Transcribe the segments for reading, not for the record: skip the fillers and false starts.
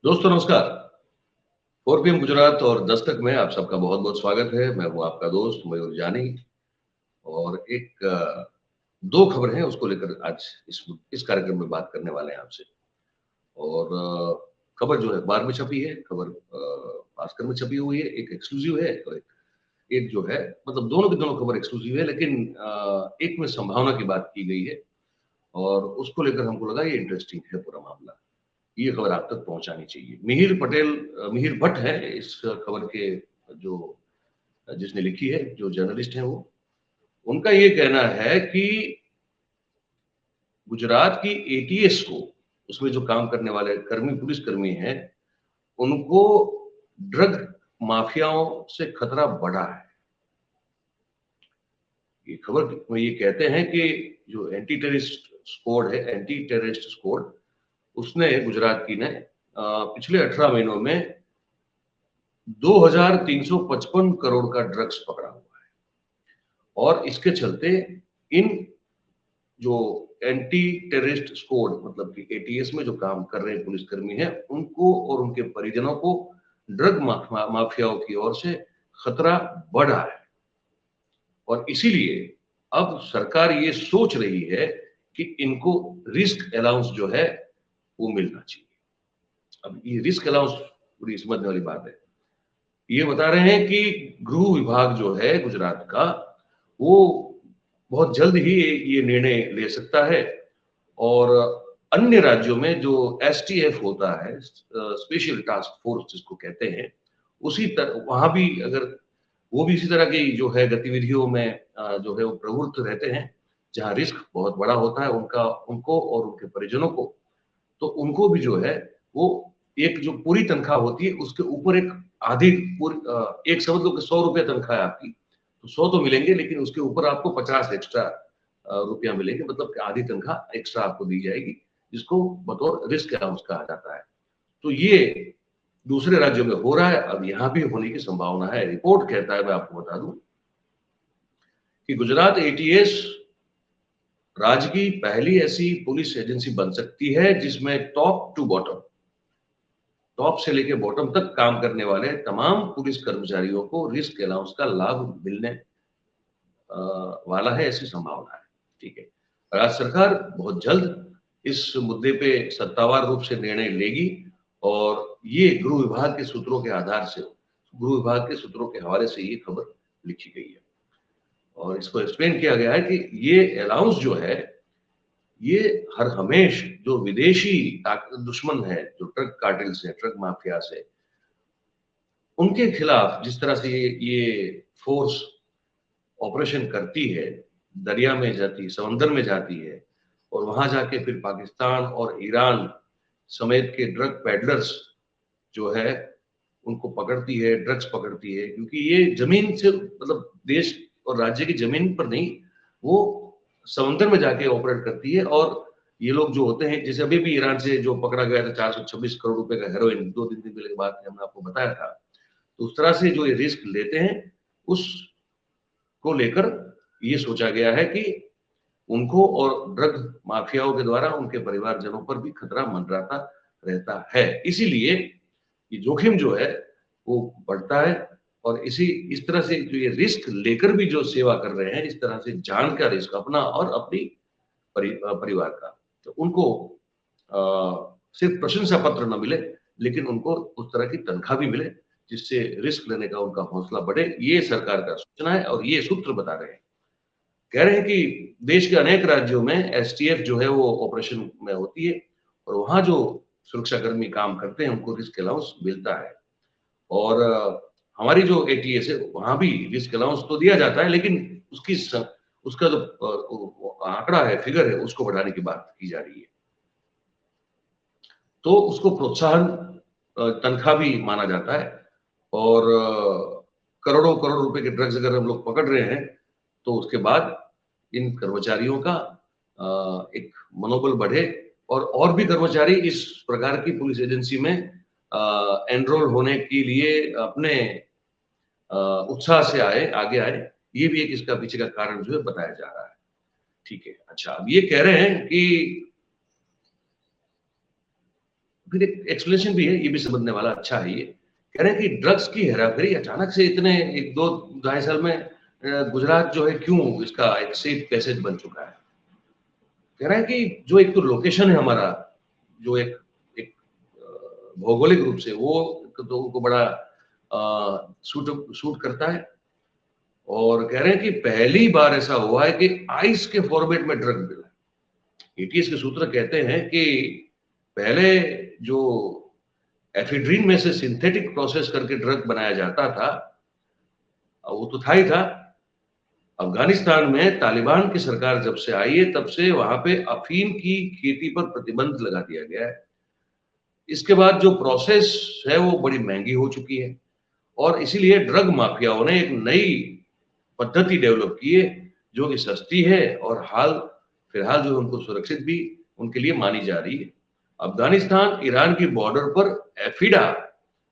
दोस्तों नमस्कार। 4 PM गुजरात और दस्तक में आप सबका बहुत बहुत स्वागत है। मैं हूं आपका दोस्त मयूर जानी और एक दो खबर हैं उसको लेकर आज इस कार्यक्रम में बात करने वाले हैं आपसे। और खबर जो है अखबार में छपी है, खबर भास्कर में छपी हुई है, एक एक्सक्लूसिव है और एक जो है मतलब दोनों की दोनों खबर एक्सक्लूसिव है, लेकिन एक में संभावना की बात की गई है और उसको लेकर हमको लगा ये इंटरेस्टिंग है पूरा मामला। ये खबर आप तक पहुंचानी चाहिए। मिहिर भट्ट है इस खबर के जो जिसने लिखी है, जो जर्नलिस्ट है वो। उनका ये कहना है कि गुजरात की एटीएस को, उसमें जो काम करने वाले पुलिस कर्मी हैं, उनको ड्रग माफियाओं से खतरा बढ़ा है। ये खबर में ये कहते हैं कि जो एंटी टेररिस्ट स्क्वाड उसने गुजरात की ने पिछले 18 महीनों में 2355 करोड़ का ड्रग्स पकड़ा हुआ है और इसके चलते इन जो एंटी टेररिस्ट स्क्वाड मतलब कि एटीएस में जो काम कर रहे पुलिसकर्मी हैं, उनको और उनके परिजनों को ड्रग माफियाओं की ओर से खतरा बढ़ा है और इसीलिए अब सरकार ये सोच रही है कि इनको रिस्क अलाउंस जो है वो मिलना चाहिए। अब ये रिस्क अलाउंस पूरी समझने वाली बात है। ये बता रहे हैं कि गृह विभाग जो है गुजरात का, वो बहुत जल्द ही ये निर्णय ले सकता है और अन्य राज्यों में जो एसटीएफ होता है, स्पेशल टास्क फोर्स जिसको कहते हैं, उसी तरह वहां भी अगर वो भी इसी तरह की जो है गतिविधियों में जो है वो प्रवृत्त रहते हैं, जहां रिस्क बहुत बड़ा होता है उनको और उनके परिजनों को, तो उनको भी जो है वो एक जो पूरी तनख्वाह होती है उसके ऊपर एक आधी एक समझ लो कि 100 रुपया तनख्वाह है आपकी, तो 100 तो मिलेंगे लेकिन उसके ऊपर आपको 50 एक्स्ट्रा रुपया मिलेंगे, मतलब कि आधी तनख्वाह एक्स्ट्रा आपको दी जाएगी, जिसको बतौर रिस्क अलाउंस कहा जाता है। तो ये दूसरे राज्यों में हो रहा है, अब यहाँ भी होने की संभावना है। रिपोर्ट कहता है, मैं आपको बता दूं कि गुजरात एटीएस राज्य की पहली ऐसी पुलिस एजेंसी बन सकती है जिसमें टॉप टू बॉटम, टॉप से लेके बॉटम तक काम करने वाले तमाम पुलिस कर्मचारियों को रिस्क अलाउंस का लाभ मिलने वाला है, ऐसी संभावना है। ठीक है, राज्य सरकार बहुत जल्द इस मुद्दे पे सत्तावार रूप से निर्णय लेगी और ये गृह विभाग के सूत्रों के आधार से, गृह विभाग के सूत्रों के हवाले से ये खबर लिखी गई है और इसको एक्सप्लेन किया गया है कि ये अलाउंस जो है ये हर हमेश जो विदेशी दुश्मन है, जो ड्रग कार्टेल से, ड्रग माफिया से, उनके खिलाफ जिस तरह से ये फोर्स ऑपरेशन करती है, दरिया में जाती है, समंदर में जाती है और वहां जाके फिर पाकिस्तान और ईरान समेत के ड्रग पैडलर्स जो है उनको पकड़ती है, ड्रग्स पकड़ती है, क्योंकि ये जमीन से मतलब देश और राज्य की जमीन पर नहीं, वो समंदर में जाके ऑपरेट करती है। और ये लोग जो होते हैं, जैसे अभी भी ईरान से जो पकड़ा गया था 426 करोड़ रुपए का हेरोइन, 2 दिन पहले की बात हमने आपको बताया था, तो उस तरह से जो ये रिस्क लेते हैं उसको लेकर ये सोचा गया है कि उनको और ड्रग माफियाओं के द्वारा उनके परिवारजनों पर भी खतरा मंडराता रहता है। इसीलिए ये जोखिम जो है वो बढ़ता है और इस तरह से जो ये रिस्क लेकर भी जो सेवा कर रहे हैं, इस तरह से जान का रिस्क अपना और अपनी परिवार का, तो उनको सिर्फ प्रशंसा पत्र न मिले लेकिन उनको उस तरह की तनख्वाह भी मिले जिससे रिस्क लेने का उनका हौसला बढ़े। ये सरकार का सूचना है और ये सूत्र बता रहे हैं, कह रहे हैं कि देश के अनेक राज्यों में एसटीएफ जो है वो ऑपरेशन में होती है और वहां जो सुरक्षाकर्मी काम करते हैं उनको रिस्क अलाउंस मिलता है और हमारी जो एटीएस है वहां भी रिस्क अलाउंस तो दिया जाता है, लेकिन उसका जो आंकड़ा है, फिगर है, उसको बढ़ाने की बात की जा रही है। तो उसको प्रोत्साहन तनख्वाह भी माना जाता है और करोड़ों करोड़ रुपए के ड्रग्स अगर हम लोग पकड़ रहे हैं तो उसके बाद इन कर्मचारियों का एक मनोबल बढ़े और भी कर्मचारी इस प्रकार की पुलिस एजेंसी में एनरोल होने के लिए अपने उत्साह से आगे आए। ये भी एक इसका पीछे का कारण जो है बताया जा रहा है। ठीक है, अच्छा, अब ये कह रहे हैं कि फिर एक एक्सप्लेनेशन भी है, ये भी समझने वाला अच्छा है। ये कह रहे हैं कि ड्रग्स की हेराफेरी अचानक से इतने 1-2 साल में गुजरात जो है क्यों इसका एक सेफ पैसेज बन चुका है। कह रहा है कि जो एक तो लोकेशन है हमारा, जो एक एक भौगोलिक रूप से वो तो उनको बड़ा सूट सूट करता है। और कह रहे हैं कि पहली बार ऐसा हुआ है कि आइस के फॉर्मेट में ड्रग मिला है। एटीएस के सूत्र कहते हैं कि पहले जो एफेड्रीन में से सिंथेटिक प्रोसेस करके ड्रग बनाया जाता था, वो तो था ही था। अफगानिस्तान में तालिबान की सरकार जब से आई है, तब से वहां पे अफीम की खेती पर प्रतिबंध लगा दिया गया है। इसके बाद जो प्रोसेस है वो बड़ी महंगी हो चुकी है, और इसीलिए ड्रग माफियाओं ने एक नई पद्धति डेवलप की है जो कि सस्ती है और फिलहाल जो उनको सुरक्षित भी उनके लिए मानी जा रही है। अफगानिस्तान ईरान की बॉर्डर पर एफिडा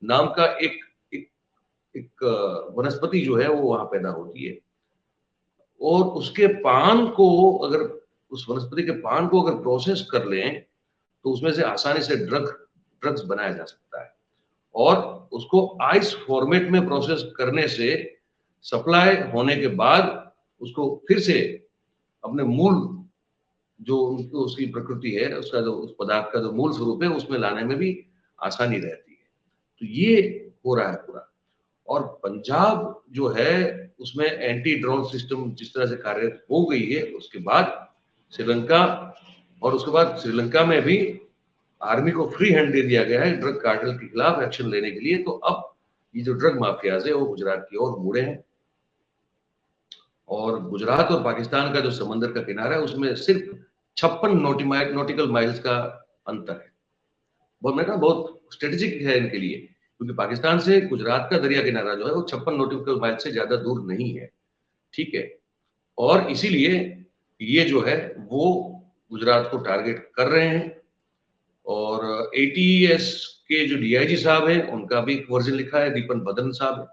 नाम का एक एक, एक वनस्पति जो है वो वहां पैदा होती है, और उसके पान को अगर उस वनस्पति के पान को अगर प्रोसेस कर लें तो उसमें से आसानी से ड्रग्स बनाया जा सकता है। और उसको आइस फॉर्मेट में प्रोसेस करने से सप्लाई होने के बाद उसको फिर से अपने मूल जो उसकी प्रकृति है, उसका जो उस पदार्थ का जो मूल स्वरूप है उसमें लाने में भी आसानी रहती है। तो ये हो रहा है पूरा। और पंजाब जो है उसमें एंटी ड्रोन सिस्टम जिस तरह से कार्यरत हो गई है, उसके बाद श्रीलंका, और उसके बाद श्रीलंका में भी आर्मी को फ्री हैंड दे दिया गया है ड्रग कार्टेल के खिलाफ एक्शन लेने के लिए। तो अब ये जो ड्रग माफियाज है वो गुजरात की ओर मुड़े हैं, और गुजरात और पाकिस्तान का जो समंदर का किनारा है उसमें सिर्फ 56 नॉटिकल माइल्स का अंतर है। बहुत मैं कहा बहुत स्ट्रेटेजिक है इनके लिए, क्योंकि पाकिस्तान से गुजरात का दरिया किनारा जो है वो 56 नॉटिकल माइल से ज्यादा दूर नहीं है, ठीक है। और इसीलिए ये जो है वो गुजरात को टारगेट कर रहे हैं। और एटीएस के जो डीआईजी साहब हैं उनका भी एक वर्जन लिखा है, दीपन बदन साहब है।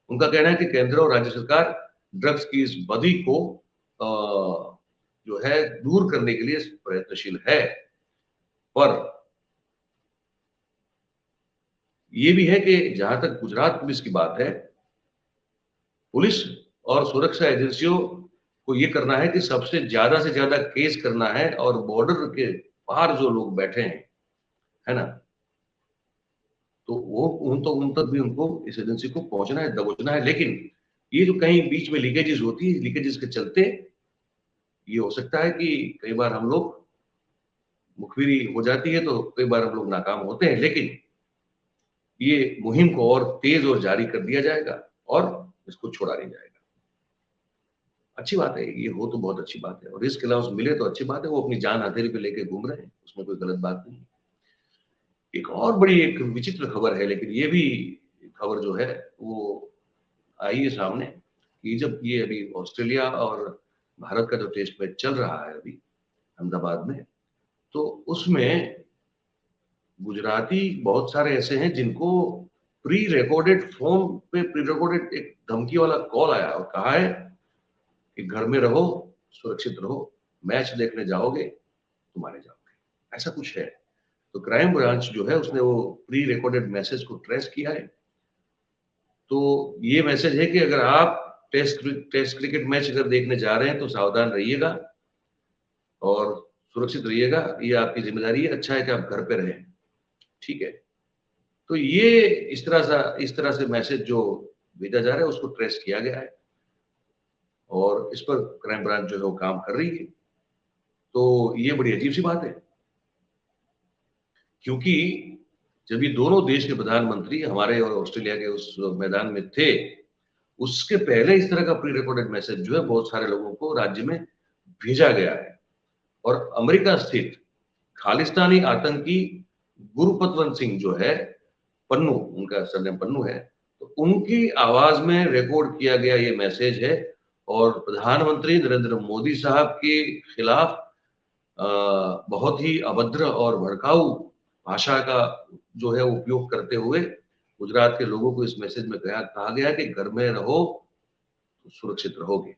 उनका कहना है कि केंद्र और राज्य सरकार ड्रग्स की इस बदी को जो है दूर करने के लिए प्रयत्नशील है। पर ये भी है कि जहां तक गुजरात पुलिस की बात है, पुलिस और सुरक्षा एजेंसियों को ये करना है कि सबसे ज्यादा से ज्यादा केस करना है, और बॉर्डर के पार जो लोग बैठे हैं, है ना, तो वो उन तक भी उनको इस एजेंसी को पहुंचना है, दबोचना है। लेकिन ये जो कहीं बीच में लीकेजेस होती है, लीकेजेस के चलते ये हो सकता है कि कई बार हम लोग मुखबिरी हो जाती है, तो कई बार हम लोग नाकाम होते हैं। लेकिन ये मुहिम को और तेज और जारी कर दिया जाएगा और इसको छोड़ा नहीं जाएगा। अच्छी बात है, ये हो तो बहुत अच्छी बात है, और रिस्क अलाउंस मिले तो अच्छी बात है। वो अपनी जान हथेली पे लेके घूम रहे हैं, उसमें कोई गलत बात नहीं। एक और बड़ी एक विचित्र खबर है, लेकिन ये भी खबर जो है वो आई है सामने, कि जब ये अभी ऑस्ट्रेलिया और भारत का जो टेस्ट मैच चल रहा है अभी अहमदाबाद में, तो उसमें गुजराती बहुत सारे ऐसे हैं जिनको प्री रिकॉर्डेड फोन पे प्री रिकॉर्डेड एक धमकी वाला कॉल आया, और कहा है कि घर में रहो, सुरक्षित रहो, मैच देखने जाओगे तो मारे जाओगे, ऐसा कुछ है। तो क्राइम ब्रांच जो है उसने वो प्री रिकॉर्डेड मैसेज को ट्रेस किया है। तो ये मैसेज है कि अगर आप टेस्ट क्रिकेट मैच अगर देखने जा रहे हैं तो सावधान रहिएगा और सुरक्षित रहिएगा, ये आपकी जिम्मेदारी है। अच्छा है कि आप घर पे रहें, ठीक है। तो ये इस तरह से मैसेज जो भेजा जा रहा है उसको ट्रेस किया गया है, और इस पर क्राइम ब्रांच जो है वो काम कर रही है। तो ये बड़ी अजीब सी बात है, क्योंकि जब ये दोनों देश के प्रधानमंत्री हमारे और ऑस्ट्रेलिया के उस मैदान में थे, उसके पहले इस तरह का प्री रिकॉर्डेड मैसेज जो है बहुत सारे लोगों को राज्य में भेजा गया है। और अमेरिका स्थित खालिस्तानी आतंकी गुरपतवंत सिंह जो है, पन्नू उनका सरनेम पन्नू है, तो उनकी आवाज में रिकॉर्ड किया गया ये मैसेज है। और प्रधानमंत्री नरेंद्र मोदी साहब के खिलाफ बहुत ही अभद्र और भड़काऊ भाषा का जो है उपयोग करते हुए गुजरात के लोगों को इस मैसेज में कहा गया कि घर में रहो तो सुरक्षित रहोगे।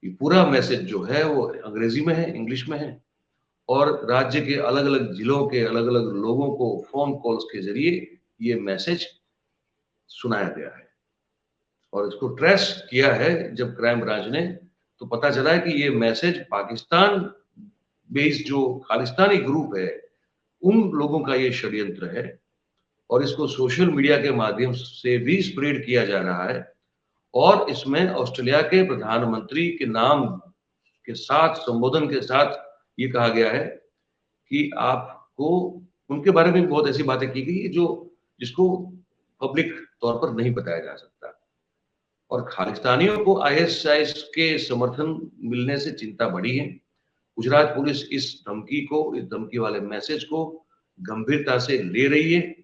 ये पूरा मैसेज जो है वो अंग्रेजी में है, इंग्लिश में है, और राज्य के अलग अलग जिलों के अलग अलग लोगों को फोन कॉल्स के जरिए ये मैसेज सुनाया गया है। और इसको ट्रेस किया है जब क्राइम ब्रांच ने, तो पता चला है कि ये मैसेज पाकिस्तान बेस्ड जो खालिस्तानी ग्रुप है उन लोगों का ये षड्यंत्र है और इसको सोशल मीडिया के माध्यम से भी स्प्रेड किया जा रहा है। और इसमें ऑस्ट्रेलिया के प्रधानमंत्री के नाम के साथ, संबोधन के साथ ये कहा गया है कि आपको उनके बारे में बहुत ऐसी बातें की गई जो जिसको पब्लिक तौर पर नहीं बताया जा सकता। और खालिस्तानियों को आईएसआईएस के समर्थन मिलने से चिंता बढ़ी है। गुजरात पुलिस इस धमकी वाले मैसेज को गंभीरता से ले रही है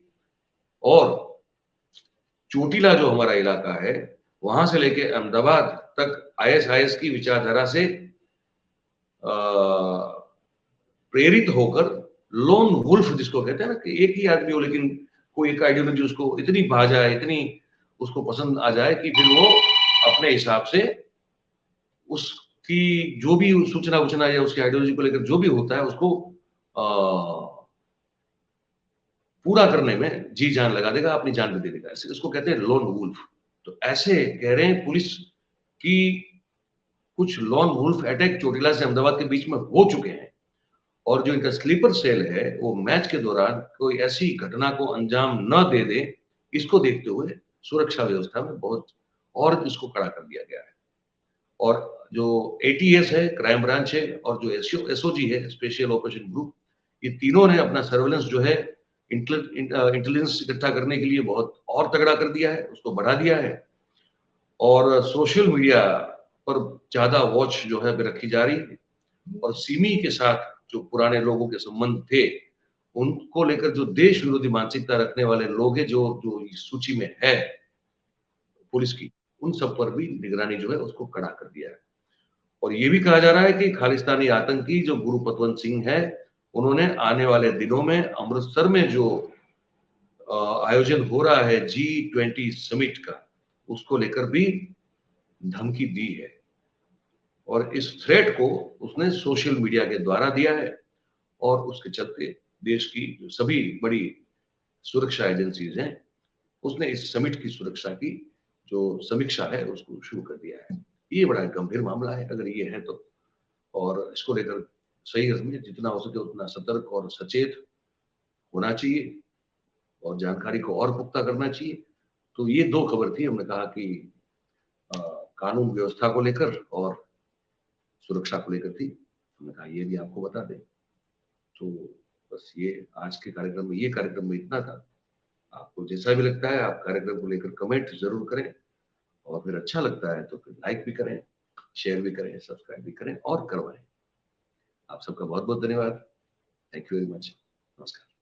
और चोटिला जो हमारा इलाका है वहां से लेके अहमदाबाद तक आईएसआईएस की विचारधारा से प्रेरित होकर लोन वुल्फ जिसको कहते हैं ना कि एक ही आदमी हो लेकिन कोई एक आइडियोलॉजी उसको इतनी भा जाए, इतनी उसको पसंद आ जाए कि फिर वो अपने हिसाब से उसकी जो भी सूचना वचना या उसकी आइडियोलॉजी को लेकर जो भी होता है उसको पूरा करने में जी जान लगा देगा, अपनी जान भी दे देगा। इसको कहते हैं लोन वुल्फ। तो ऐसे कह रहे हैं पुलिस की कुछ लोन वुल्फ अटैक चोटिला से अहमदाबाद के बीच में हो चुके हैं और जो इनका स्लीपर सेल है वो मैच के दौरान कोई ऐसी घटना को अंजाम न दे दे, इसको देखते हुए सुरक्षा व्यवस्था में बहुत और इसको कड़ा कर दिया गया है। और जो एटीएस है, क्राइम ब्रांच है और जो एसओजी है, स्पेशल ऑपरेशन ग्रुप, ये तीनों ने अपना सर्वेलेंस जो है इंटेलिजेंस इकट्ठा करने के लिए बहुत और तगड़ा कर दिया है, उसको बढ़ा दिया है। और सोशल मीडिया पर ज्यादा वॉच जो है रखी जा रही है और सिमी के साथ जो पुराने लोगों के संबंध थे उनको लेकर जो देश विरोधी मानसिकता रखने वाले लोग हैं जो जो इस सूची में है पुलिस की, उन सब पर भी निगरानी जो है उसको कड़ा कर दिया है। और ये भी कहा जा रहा है कि खालिस्तानी आतंकी जो गुरु पतवंत सिंह है उन्होंने आने वाले दिनों में अमृतसर में जो आयोजन हो रहा है G20 समिट का, उसको लेकर भी धमकी दी है और इस थ्रेट को उसने सोशल मीडिया के द्वारा दिया है। और उसके चलते देश की जो सभी बड़ी सुरक्षा एजेंसीज हैं उसने इस समिट की सुरक्षा की जो समीक्षा है उसको शुरू कर दिया है। ये बड़ा गंभीर मामला है अगर ये है तो, और इसको लेकर सही अर्थ में जितना हो सके उतना सतर्क और सचेत होना चाहिए और जानकारी को और पुख्ता करना चाहिए। तो ये दो खबर थी, हमने कहा कि कानून व्यवस्था को लेकर और सुरक्षा को लेकर थी, हमने कहा ये भी आपको बता दें। तो बस ये आज के कार्यक्रम में, ये कार्यक्रम में इतना था। आपको जैसा भी लगता है आप कार्यक्रम को लेकर कमेंट जरूर करें और फिर अच्छा लगता है तो फिर लाइक भी करें, शेयर भी करें, सब्सक्राइब भी करें और करवाएं। आप सबका बहुत बहुत धन्यवाद। Thank you very much. नमस्कार।